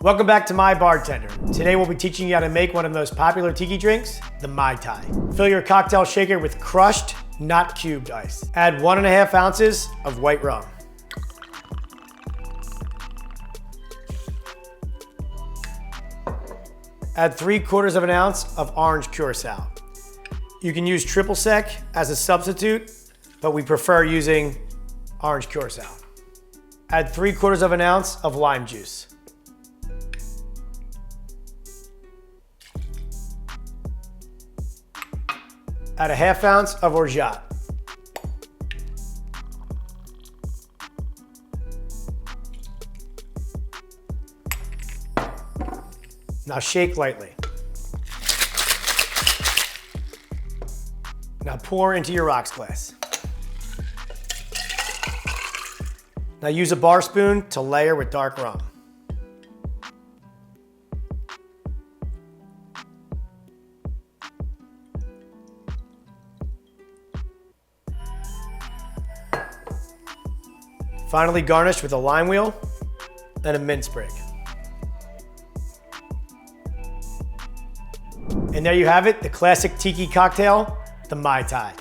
Welcome back to Mybartender. Today we'll be teaching you how to make one of the most popular tiki drinks, the Mai Tai. Fill your cocktail shaker with crushed, not cubed ice. Add 1.5 ounces of white rum. Add 3/4 of an ounce of orange curacao. You can use triple sec as a substitute, but we prefer using orange curacao. Add 3/4 of an ounce of lime juice. Add 1/2 ounce of orgeat. Now shake lightly. Now pour into your rocks glass. Now use a bar spoon to layer with dark rum. Finally garnish with a lime wheel and a mint sprig. And there you have it, the classic tiki cocktail, the Mai Tai.